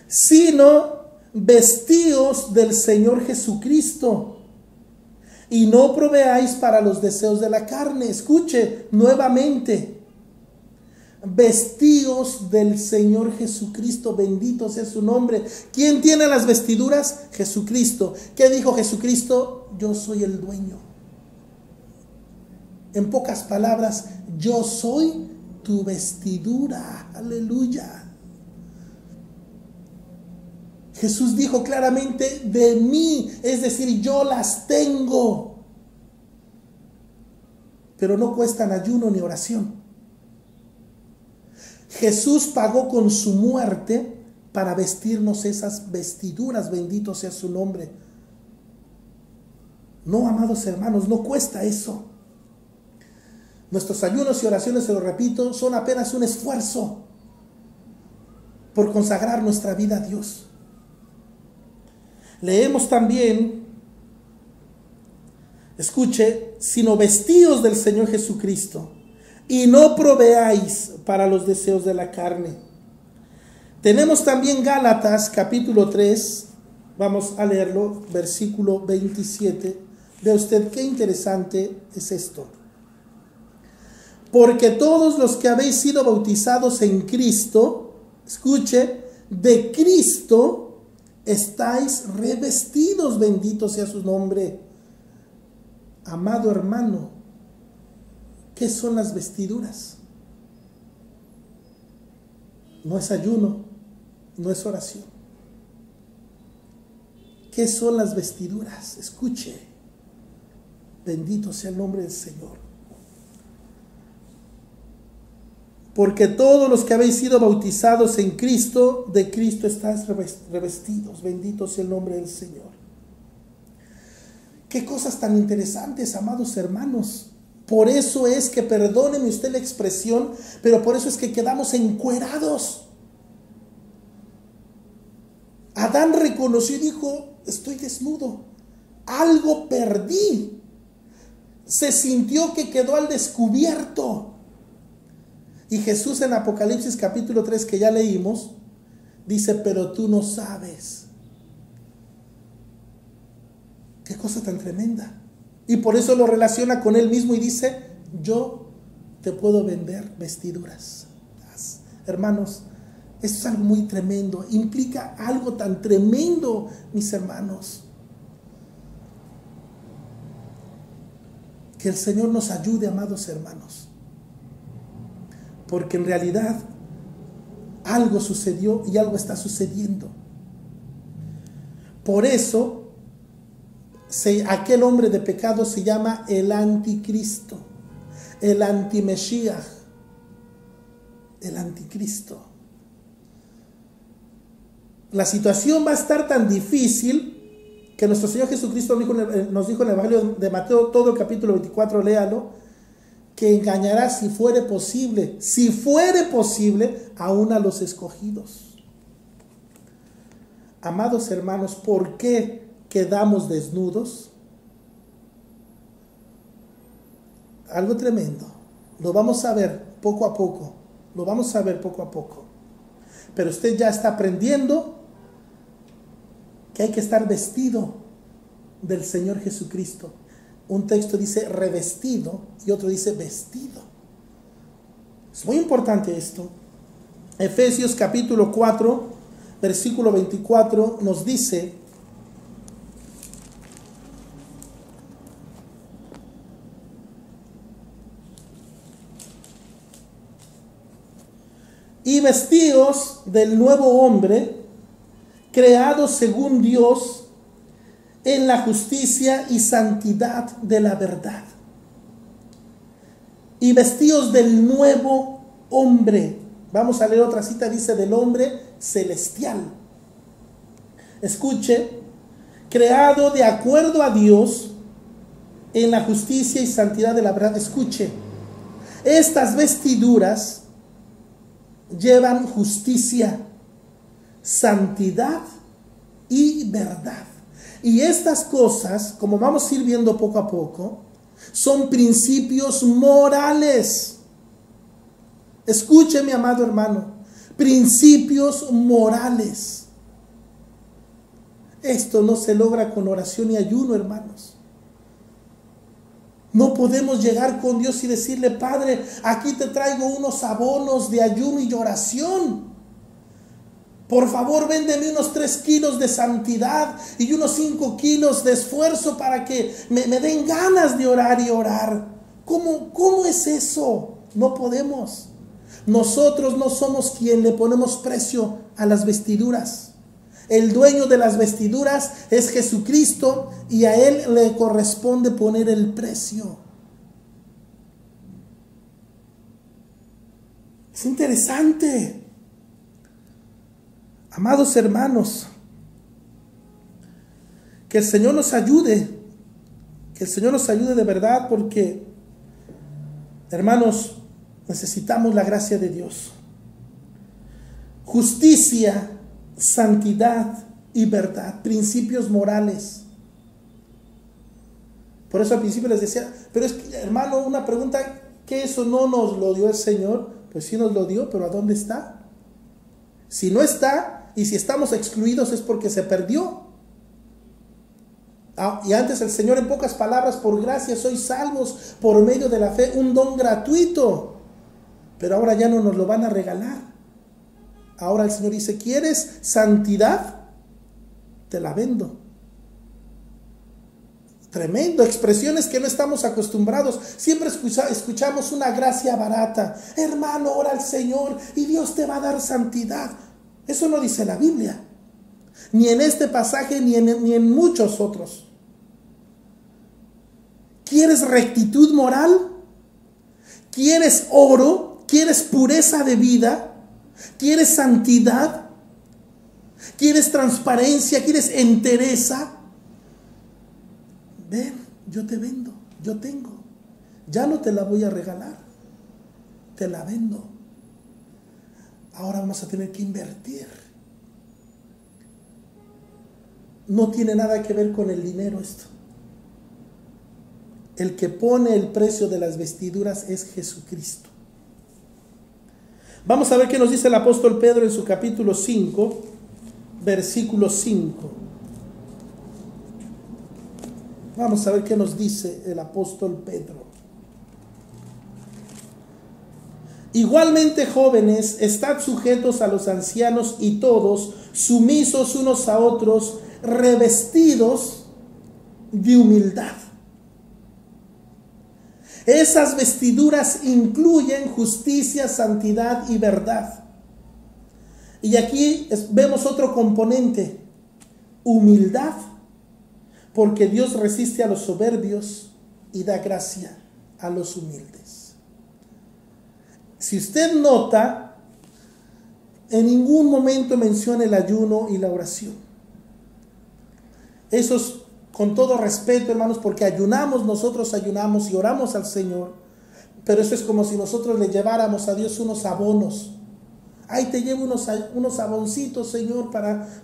Sino vestíos del Señor Jesucristo y no proveáis para los deseos de la carne. Escuche nuevamente. Vestíos del Señor Jesucristo, bendito sea su nombre. ¿Quién tiene las vestiduras? Jesucristo. ¿Qué dijo Jesucristo? Yo soy el dueño. En pocas palabras, yo soy tu vestidura. Aleluya. Jesús dijo claramente, de mí, es decir, yo las tengo. Pero no cuestan ayuno ni oración. Jesús pagó con su muerte para vestirnos esas vestiduras, bendito sea su nombre. No, amados hermanos, no cuesta eso. Nuestros ayunos y oraciones, se lo repito, son apenas un esfuerzo por consagrar nuestra vida a Dios. Leemos también, escuche, sino vestíos del Señor Jesucristo y no proveáis para los deseos de la carne. Tenemos también Gálatas capítulo 3, vamos a leerlo, versículo 27. Vea usted qué interesante es esto. Porque todos los que habéis sido bautizados en Cristo, escuche, de Cristo estáis revestidos, bendito sea su nombre. Amado hermano, ¿qué son las vestiduras? No es ayuno, no es oración. ¿Qué son las vestiduras? Escuche, bendito sea el nombre del Señor. Porque todos los que habéis sido bautizados en Cristo, de Cristo estáis revestidos. Bendito sea el nombre del Señor. Qué cosas tan interesantes, amados hermanos. Por eso es que, perdóneme usted la expresión, pero por eso es que quedamos encuerados. Adán reconoció y dijo, estoy desnudo. Algo perdí. Se sintió que quedó al descubierto. Y Jesús en Apocalipsis capítulo 3 que ya leímos, dice, pero tú no sabes. Qué cosa tan tremenda. Y por eso lo relaciona con él mismo y dice, yo te puedo vender vestiduras. Hermanos, esto es algo muy tremendo. Implica algo tan tremendo, mis hermanos. Que el Señor nos ayude, amados hermanos. Porque en realidad algo sucedió y algo está sucediendo. Por eso aquel hombre de pecado se llama el anticristo, el antimesías, el anticristo. La situación va a estar tan difícil que nuestro Señor Jesucristo nos dijo en el Evangelio de Mateo, todo el capítulo 24, léalo, que engañará si fuere posible, aún a los escogidos. Amados hermanos, ¿por qué quedamos desnudos? Algo tremendo. Lo vamos a ver poco a poco. Pero usted ya está aprendiendo que hay que estar vestido del Señor Jesucristo. Un texto dice revestido y otro dice vestido. Es muy importante esto. Efesios capítulo 4, versículo 24 nos dice: y vestidos del nuevo hombre, creado según Dios, en la justicia y santidad de la verdad. Y vestidos del nuevo hombre. Vamos a leer otra cita, dice del hombre celestial. Escuche, creado de acuerdo a Dios en la justicia y santidad de la verdad. Escuche, estas vestiduras llevan justicia, santidad y verdad. Y estas cosas, como vamos a ir viendo poco a poco, son principios morales. Escuche, mi amado hermano, principios morales. Esto no se logra con oración y ayuno, hermanos. No podemos llegar con Dios y decirle: Padre, aquí te traigo unos abonos de ayuno y oración. Por favor, véndeme unos 3 kilos de santidad y unos 5 kilos de esfuerzo para que me den ganas de orar y orar. ¿Cómo es eso? No podemos. Nosotros no somos quien le ponemos precio a las vestiduras. El dueño de las vestiduras es Jesucristo y a Él le corresponde poner el precio. Es interesante. Amados hermanos, que el Señor nos ayude, que el Señor nos ayude de verdad, porque, hermanos, necesitamos la gracia de Dios. Justicia, santidad y verdad, principios morales. Por eso al principio les decía, pero es que, hermano, una pregunta, ¿que eso no nos lo dio el Señor? Pues sí nos lo dio, pero ¿a dónde está? Si no está, y si estamos excluidos es porque se perdió. Y antes el Señor, en pocas palabras, por gracia sois salvos por medio de la fe, un don gratuito. Pero ahora ya no nos lo van a regalar. Ahora el Señor dice, ¿quieres santidad? Te la vendo. Tremendo, expresiones que no estamos acostumbrados. Siempre escuchamos una gracia barata. Hermano, ora al Señor y Dios te va a dar santidad. Eso no dice la Biblia. Ni en este pasaje, ni en muchos otros. ¿Quieres rectitud moral? ¿Quieres oro? ¿Quieres pureza de vida? ¿Quieres santidad? ¿Quieres transparencia? ¿Quieres entereza? Ven, yo te vendo, yo tengo. Ya no te la voy a regalar, te la vendo. Ahora vamos a tener que invertir. No tiene nada que ver con el dinero esto. El que pone el precio de las vestiduras es Jesucristo. Vamos a ver qué nos dice el apóstol Pedro en su capítulo 5, versículo 5. Vamos a ver qué nos dice el apóstol Pedro. Igualmente, jóvenes, estad sujetos a los ancianos y todos, sumisos unos a otros, revestidos de humildad. Esas vestiduras incluyen justicia, santidad y verdad. Y aquí vemos otro componente, humildad, porque Dios resiste a los soberbios y da gracia a los humildes. Si usted nota, en ningún momento menciona el ayuno y la oración. Eso es con todo respeto, hermanos, porque nosotros ayunamos y oramos al Señor, pero eso es como si nosotros le lleváramos a Dios unos abonos. Ahí te llevo unos aboncitos, Señor,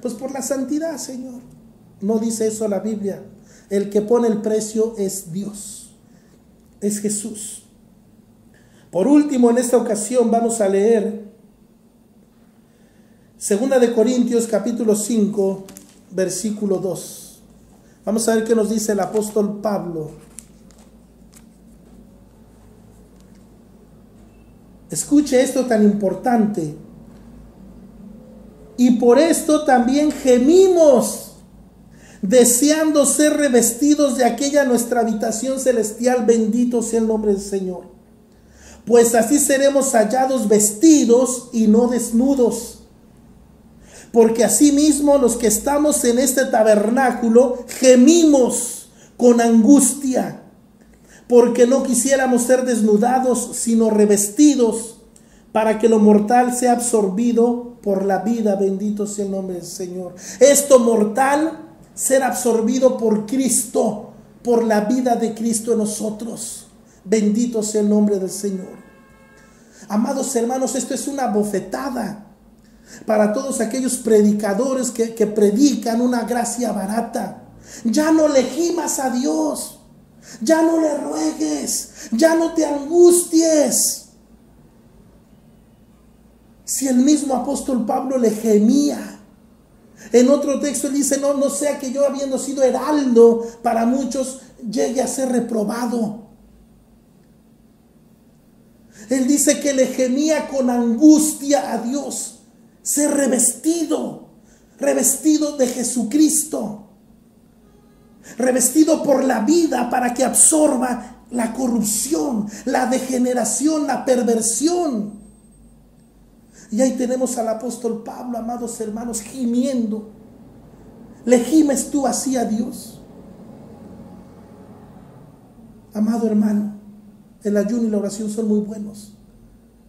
pues por la santidad, Señor. No dice eso la Biblia. El que pone el precio es Dios, es Jesús. Por último, en esta ocasión vamos a leer 2 Corintios capítulo 5, versículo 2. Vamos a ver qué nos dice el apóstol Pablo. Escuche esto tan importante. Y por esto también gemimos, deseando ser revestidos de aquella nuestra habitación celestial. Bendito sea el nombre del Señor. Pues así seremos hallados vestidos y no desnudos. Porque asimismo los que estamos en este tabernáculo gemimos con angustia, porque no quisiéramos ser desnudados, sino revestidos, para que lo mortal sea absorbido por la vida. Bendito sea el nombre del Señor. Esto mortal, ser absorbido por Cristo, por la vida de Cristo en nosotros. Bendito sea el nombre del Señor. Amados hermanos, esto es una bofetada para todos aquellos predicadores que predican una gracia barata. Ya no le gimas a Dios, ya no le ruegues, ya no te angusties. Si el mismo apóstol Pablo le gemía. En otro texto él dice, no sea que yo, habiendo sido heraldo para muchos, llegue a ser reprobado. Él dice que le gemía con angustia a Dios. Ser revestido de Jesucristo, revestido por la vida para que absorba la corrupción, la degeneración, la perversión. Y ahí tenemos al apóstol Pablo, amados hermanos, gimiendo ¿Le gimes tú así a Dios? Amado hermano, el ayuno y la oración son muy buenos.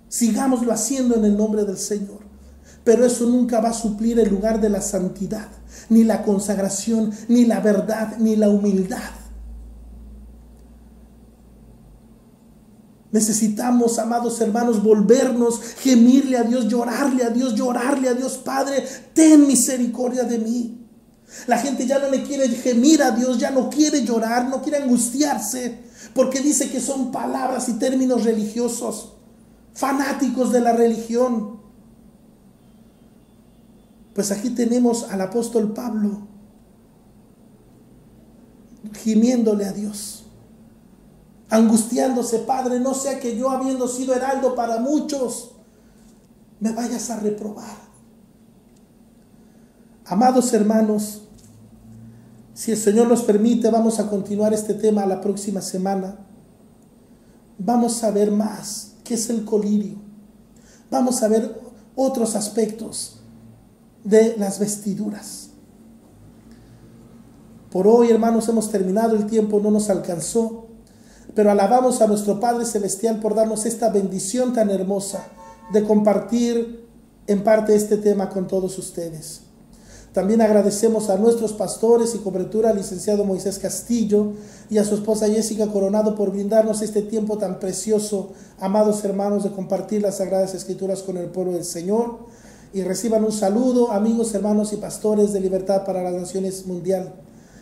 Sigámoslo haciendo en el nombre del Señor. Pero eso nunca va a suplir el lugar de la santidad, ni la consagración, ni la verdad, ni la humildad. Necesitamos, amados hermanos, volvernos, gemirle a Dios, llorarle a Dios, Padre, ten misericordia de mí. La gente ya no le quiere gemir a Dios, ya no quiere llorar, no quiere angustiarse, porque dice que son palabras y términos religiosos, fanáticos de la religión. Pues aquí tenemos al apóstol Pablo gimiéndole a Dios, angustiándose: Padre, no sea que yo, habiendo sido heraldo para muchos, me vayas a reprobar. Amados hermanos, si el Señor nos permite, vamos a continuar este tema la próxima semana. Vamos a ver más qué es el colirio. Vamos a ver otros aspectos de las vestiduras. Por hoy, hermanos, hemos terminado, el tiempo no nos alcanzó, pero alabamos a nuestro Padre Celestial por darnos esta bendición tan hermosa de compartir en parte este tema con todos ustedes. También agradecemos a nuestros pastores y cobertura, al licenciado Moisés Castillo y a su esposa Jessica Coronado, por brindarnos este tiempo tan precioso, amados hermanos, de compartir las Sagradas Escrituras con el pueblo del Señor. Y reciban un saludo, amigos, hermanos y pastores de Libertad para las Naciones Mundial,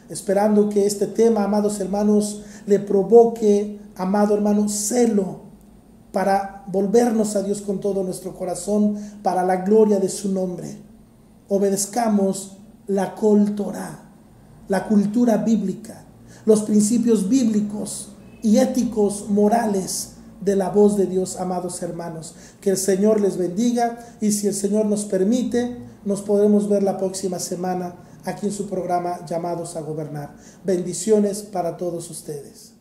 esperando que este tema, amados hermanos, le provoque, amado hermano, celo para volvernos a Dios con todo nuestro corazón, para la gloria de su nombre. Obedezcamos la Kol Torah, la cultura bíblica, los principios bíblicos y éticos morales de la voz de Dios, amados hermanos. Que el Señor les bendiga, y si el Señor nos permite, nos podremos ver la próxima semana aquí en su programa Llamados a Gobernar. Bendiciones para todos ustedes.